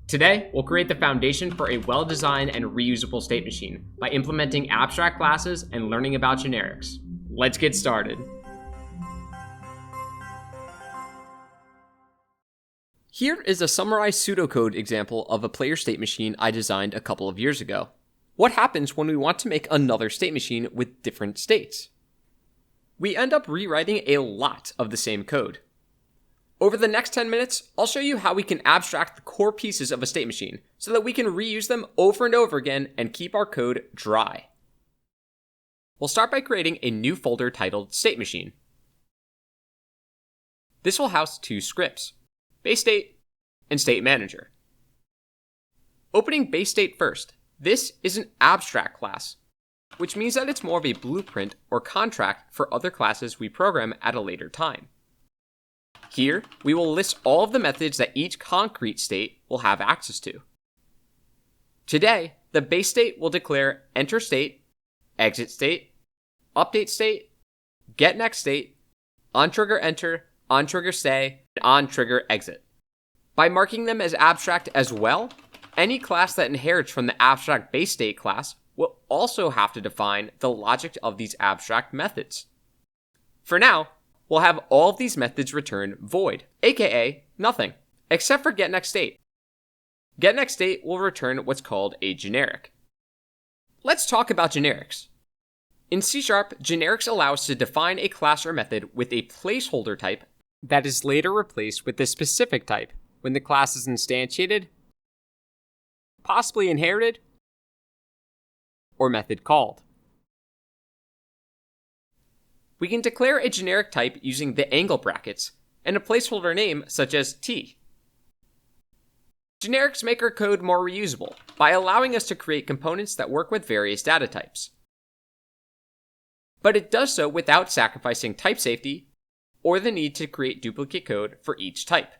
Today, we'll create the foundation for a well-designed and reusable state machine by implementing abstract classes and learning about generics. Let's get started. Here is a summarized pseudocode example of a player state machine I designed a couple of years ago. What happens when we want to make another state machine with different states? We end up rewriting a lot of the same code. Over the next 10 minutes, I'll show you how we can abstract the core pieces of a state machine so that we can reuse them over and over again and keep our code dry. We'll start by creating a new folder titled State Machine. This will house two scripts, BaseState and State Manager. Opening BaseState first, this is an abstract class, which means that it's more of a blueprint or contract for other classes we program at a later time. Here, we will list all of the methods that each concrete state will have access to. Today, the base state will declare enter state, exit state, update state, get next state, onTrigger enter, onTrigger stay, and onTrigger exit. By marking them as abstract as well, any class that inherits from the abstract base state class will also have to define the logic of these abstract methods. For now, we'll have all of these methods return void, aka nothing, except for getNextState. GetNextState will return what's called a generic. Let's talk about generics. In C#, generics allow us to define a class or method with a placeholder type that is later replaced with the specific type when the class is instantiated, possibly inherited, or method called. We can declare a generic type using the angle brackets and a placeholder name such as t. Generics make our code more reusable by allowing us to create components that work with various data types. But it does so without sacrificing type safety or the need to create duplicate code for each type.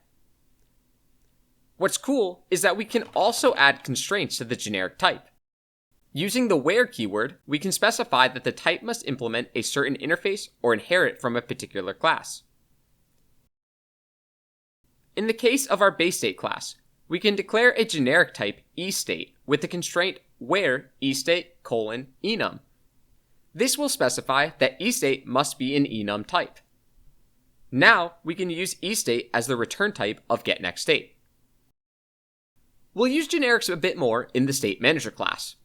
What's cool is that we can also add constraints to the generic type. Using the where keyword, we can specify that the type must implement a certain interface or inherit from a particular class. In the case of our BaseState class, we can declare a generic type eState with the constraint where eState::enum. This will specify that eState must be an enum type. Now we can use eState as the return type of getNextState. We'll use generics a bit more in the State Manager class.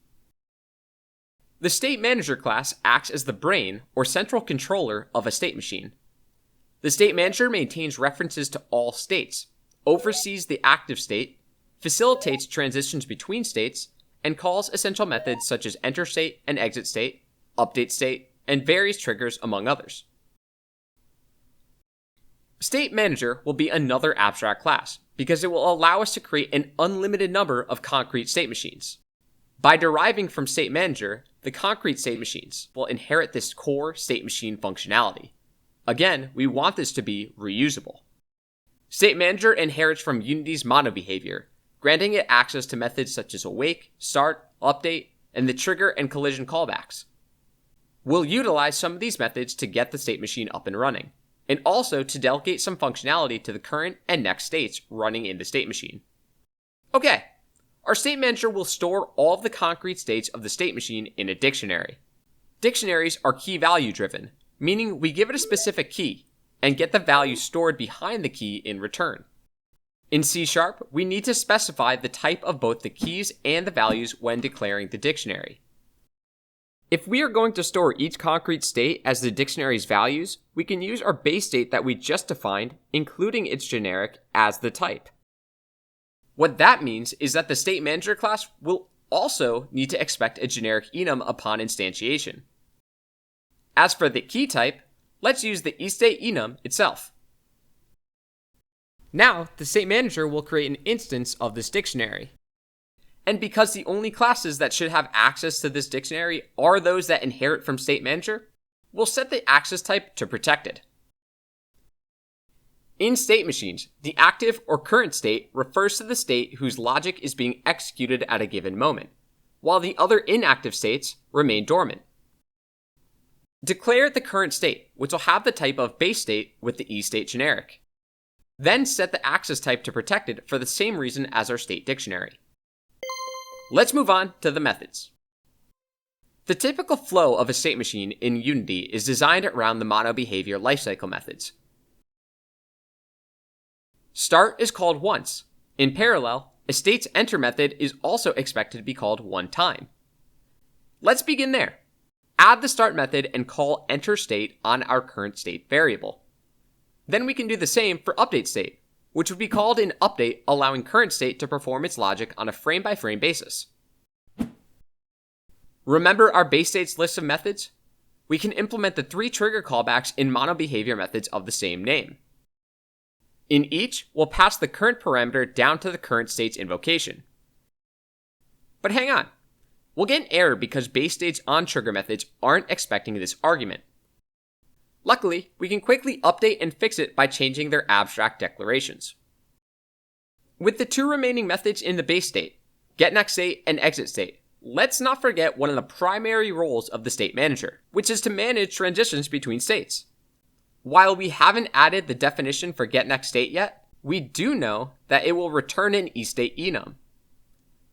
The State Manager class acts as the brain or central controller of a state machine. The State Manager maintains references to all states, oversees the active state, facilitates transitions between states, and calls essential methods such as enter state and exit state, update state, and various triggers among others. State Manager will be another abstract class because it will allow us to create an unlimited number of concrete state machines. By deriving from State Manager, the concrete state machines will inherit this core state machine functionality. Again, we want this to be reusable. State Manager inherits from Unity's mono behavior, granting it access to methods such as awake, start, update, and the trigger and collision callbacks. We'll utilize some of these methods to get the state machine up and running, and also to delegate some functionality to the current and next states running in the state machine. Okay, our State Manager will store all of the concrete states of the state machine in a dictionary. Dictionaries are key value driven, meaning we give it a specific key and get the value stored behind the key in return. In C#, we need to specify the type of both the keys and the values when declaring the dictionary. If we are going to store each concrete state as the dictionary's values, we can use our base state that we just defined, including its generic, as the type. What that means is that the State Manager class will also need to expect a generic enum upon instantiation. As for the key type, let's use the eState enum itself. Now, the State Manager will create an instance of this dictionary. And because the only classes that should have access to this dictionary are those that inherit from State Manager, we'll set the access type to protected. In state machines, the active or current state refers to the state whose logic is being executed at a given moment, while the other inactive states remain dormant. Declare the current state, which will have the type of base state with the eState generic. then set the access type to protected for the same reason as our state dictionary. Let's move on to the methods. The typical flow of a state machine in Unity is designed around the monobehavior lifecycle methods. Start is called once. In parallel, a state's enter method is also expected to be called one time. Let's begin there. Add the start method and call enter state on our current state variable. Then we can do the same for update state, which would be called an update, allowing current state to perform its logic on a frame-by-frame basis. Remember our base state's list of methods? We can implement the 3 trigger callbacks in monobehavior methods of the same name. In each, we'll pass the current parameter down to the current state's invocation. But hang on. We'll get an error because base state's onTrigger methods aren't expecting this argument. Luckily, we can quickly update and fix it by changing their abstract declarations. With the 2 remaining methods in the base state, getNextState and exitState, let's not forget one of the primary roles of the state manager, which is to manage transitions between states. While we haven't added the definition for getNextState yet, we do know that it will return an eState enum.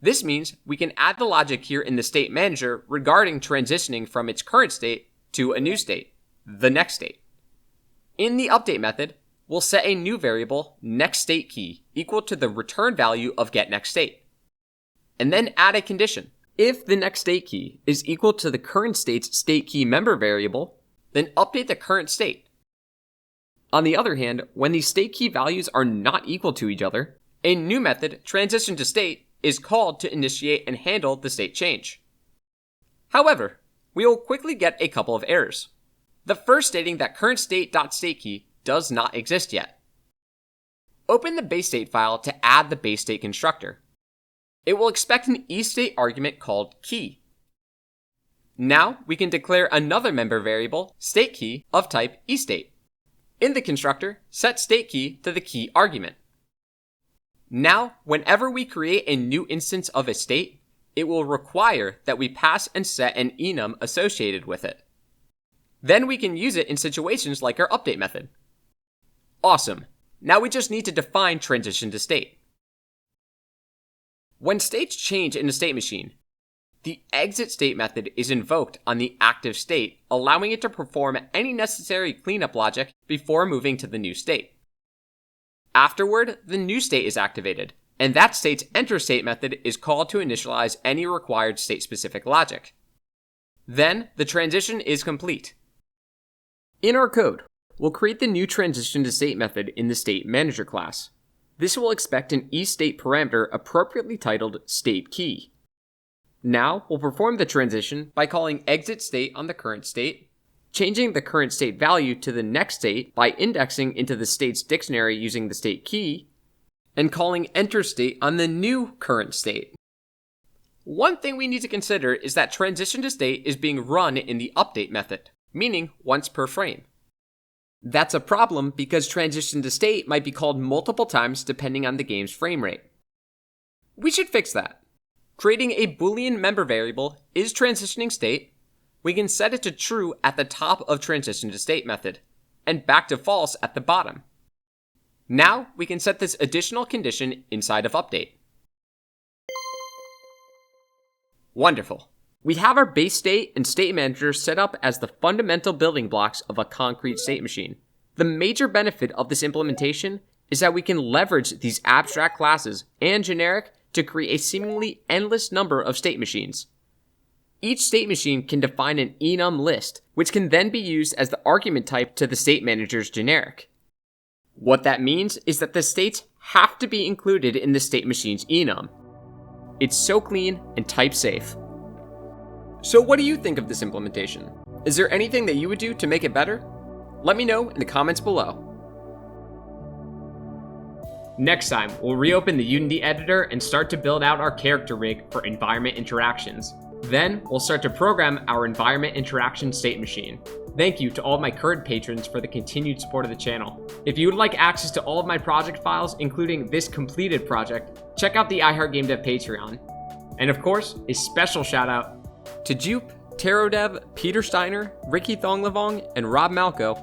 This means we can add the logic here in the state manager regarding transitioning from its current state to a new state, the next state. In the update method, we'll set a new variable, nextStateKey, equal to the return value of getNextState, and then add a condition. If the next state key is equal to the current state's state key member variable, then update the current state. On the other hand, when these state key values are not equal to each other, a new method, transition to state, is called to initiate and handle the state change. However, we will quickly get a couple of errors. The first stating that current state.stateKey does not exist yet. Open the BaseState file to add the BaseState constructor. It will expect an eState argument called key. Now we can declare another member variable, stateKey, of type eState. In the constructor, set stateKey to the key argument. Now, whenever we create a new instance of a state, it will require that we pass and set an enum associated with it. Then we can use it in situations like our update method. Awesome. Now we just need to define transition to state. When states change in a state machine, the exitState method is invoked on the active state, allowing it to perform any necessary cleanup logic before moving to the new state. Afterward, the new state is activated, and that state's enterState method is called to initialize any required state-specific logic. Then, the transition is complete. In our code, we'll create the new transition to state method in the state manager class. This will expect an eState parameter appropriately titled stateKey. Now, we'll perform the transition by calling exitState on the current state, changing the current state value to the next state by indexing into the state's dictionary using the state key, and calling enterState on the new current state. One thing we need to consider is that transition to state is being run in the update method, meaning once per frame. That's a problem because transition to state might be called multiple times depending on the game's frame rate. We should fix that. Creating a Boolean member variable is transitioning state. We can set it to true at the top of transition to state method, and back to false at the bottom. Now we can set this additional condition inside of update. Wonderful. We have our base state and state manager set up as the fundamental building blocks of a concrete state machine. The major benefit of this implementation is that we can leverage these abstract classes and generic to create a seemingly endless number of state machines. Each state machine can define an enum list, which can then be used as the argument type to the state manager's generic. What that means is that the states have to be included in the state machine's enum. It's so clean and type safe. So what do you think of this implementation? Is there anything that you would do to make it better? Let me know in the comments below. Next time, we'll reopen the Unity editor and start to build out our character rig for environment interactions. Then, we'll start to program our environment interaction state machine. Thank you to all of my current patrons for the continued support of the channel. If you would like access to all of my project files, including this completed project, check out the iHeartGameDev Patreon. And of course, a special shout out to Jupe, TarotDev, Peter Steiner, Ricky Thonglevong, and Rob Malco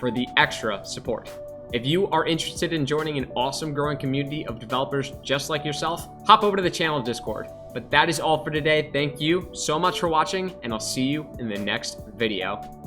for the extra support. If you are interested in joining an awesome growing community of developers just like yourself, hop over to the channel Discord. But that is all for today. Thank you so much for watching, and I'll see you in the next video.